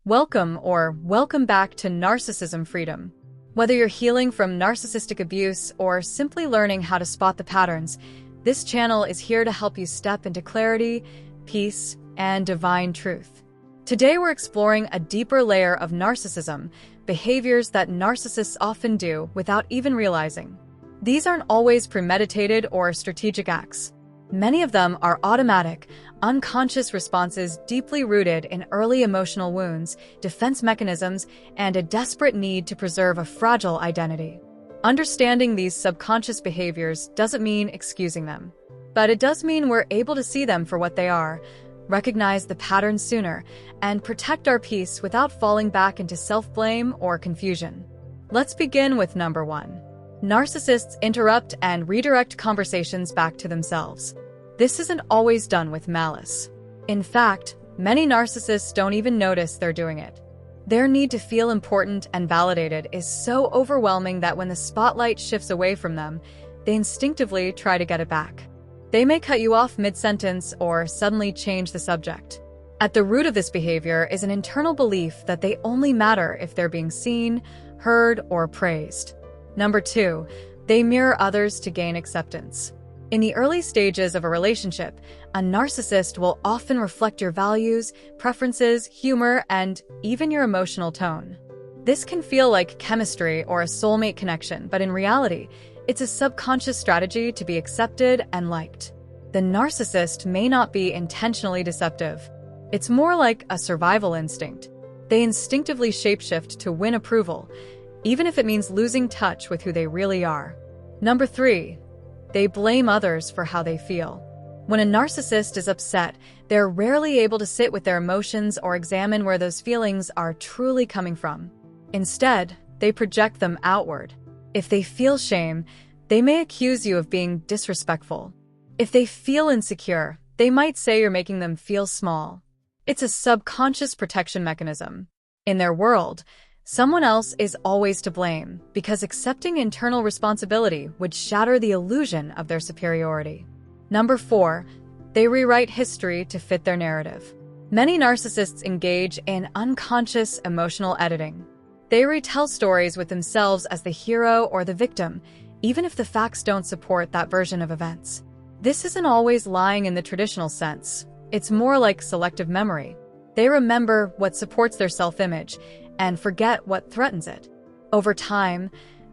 Welcome back to Narcissism Freedom. Whether you're healing from narcissistic abuse or simply learning how to spot the patterns, this channel is here to help you step into clarity, peace, and divine truth. Today we're exploring a deeper layer of narcissism, behaviors that narcissists often do without even realizing. These aren't always premeditated or strategic acts. Many of them are automatic, unconscious responses deeply rooted in early emotional wounds, defense mechanisms, and a desperate need to preserve a fragile identity. Understanding these subconscious behaviors doesn't mean excusing them, but it does mean we're able to see them for what they are, recognize the patterns sooner, and protect our peace without falling back into self-blame or confusion. Let's begin with number 1. Narcissists interrupt and redirect conversations back to themselves. This isn't always done with malice. In fact, many narcissists don't even notice they're doing it. Their need to feel important and validated is so overwhelming that when the spotlight shifts away from them, they instinctively try to get it back. They may cut you off mid-sentence or suddenly change the subject. At the root of this behavior is an internal belief that they only matter if they're being seen, heard, or praised. Number 2, they mirror others to gain acceptance. In the early stages of a relationship, a narcissist will often reflect your values, preferences, humor, and even your emotional tone. This can feel like chemistry or a soulmate connection, but in reality, it's a subconscious strategy to be accepted and liked. The narcissist may not be intentionally deceptive. It's more like a survival instinct. They instinctively shapeshift to win approval, even if it means losing touch with who they really are. Number 3, they blame others for how they feel. When a narcissist is upset, they're rarely able to sit with their emotions or examine where those feelings are truly coming from. Instead, they project them outward. If they feel shame, they may accuse you of being disrespectful. If they feel insecure, they might say you're making them feel small. It's a subconscious protection mechanism. In their world, someone else is always to blame because accepting internal responsibility would shatter the illusion of their superiority. Number 4, they rewrite history to fit their narrative. Many narcissists engage in unconscious emotional editing. They retell stories with themselves as the hero or the victim, even if the facts don't support that version of events. This isn't always lying in the traditional sense. It's more like selective memory. They remember what supports their self-image and forget what threatens it. Over time,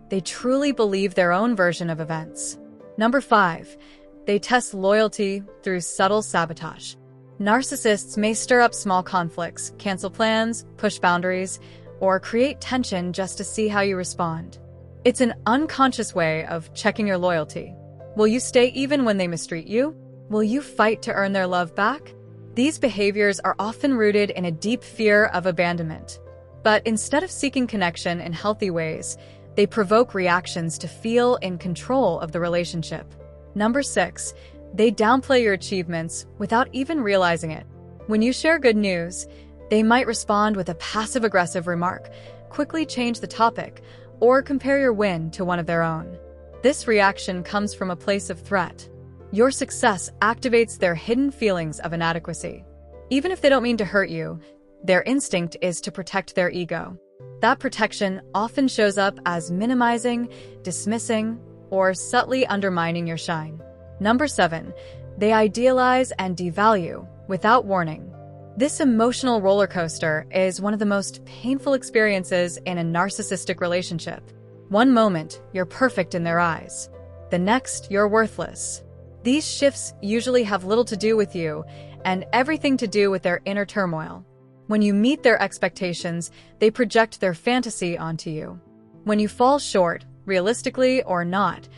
they truly believe their own version of events. Number 5, they test loyalty through subtle sabotage. Narcissists may stir up small conflicts, cancel plans, push boundaries, or create tension just to see how you respond. It's an unconscious way of checking your loyalty. Will you stay even when they mistreat you? Will you fight to earn their love back? These behaviors are often rooted in a deep fear of abandonment. But instead of seeking connection in healthy ways, they provoke reactions to feel in control of the relationship. Number 6, they downplay your achievements without even realizing it. When you share good news, they might respond with a passive-aggressive remark, quickly change the topic, or compare your win to one of their own. This reaction comes from a place of threat. Your success activates their hidden feelings of inadequacy. Even if they don't mean to hurt you, their instinct is to protect their ego. That protection often shows up as minimizing, dismissing, or subtly undermining your shine. Number 7, they idealize and devalue without warning. This emotional roller coaster is one of the most painful experiences in a narcissistic relationship. One moment, you're perfect in their eyes. The next, you're worthless. These shifts usually have little to do with you and everything to do with their inner turmoil. When you meet their expectations, they project their fantasy onto you. When you fall short, realistically or not,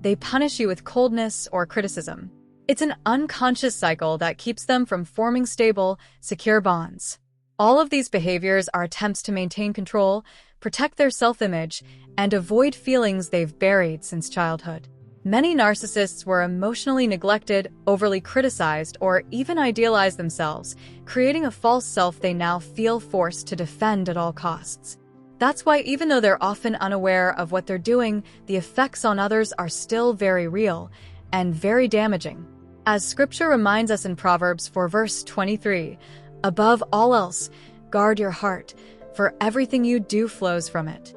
they punish you with coldness or criticism. It's an unconscious cycle that keeps them from forming stable, secure bonds. All of these behaviors are attempts to maintain control, protect their self-image, and avoid feelings they've buried since childhood. Many narcissists were emotionally neglected, overly criticized, or even idealized themselves, creating a false self they now feel forced to defend at all costs. That's why even though they're often unaware of what they're doing, the effects on others are still very real and very damaging. As scripture reminds us in Proverbs 4 verse 23, above all else, Guard your heart, for everything you do flows from it.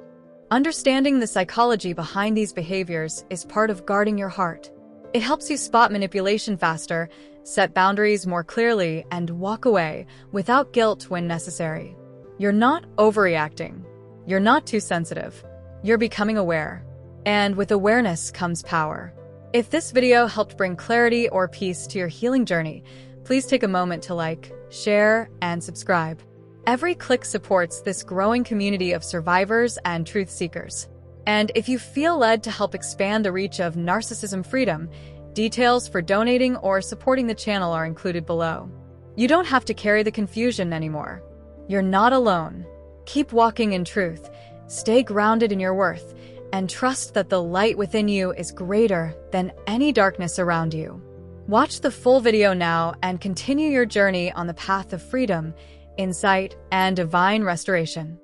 Understanding the psychology behind these behaviors is part of guarding your heart. It helps you spot manipulation faster, set boundaries more clearly, and walk away without guilt when necessary. You're not overreacting. You're not too sensitive. You're becoming aware. And with awareness comes power. If this video helped bring clarity or peace to your healing journey, please take a moment to like, share, and subscribe. Every click supports this growing community of survivors and truth seekers. And if you feel led to help expand the reach of Narcissism Freedom, details for donating or supporting the channel are included below. You don't have to carry the confusion anymore. You're not alone. Keep walking in truth, stay grounded in your worth, and trust that the light within you is greater than any darkness around you. Watch the full video now and continue your journey on the path of freedom, insight, and divine restoration.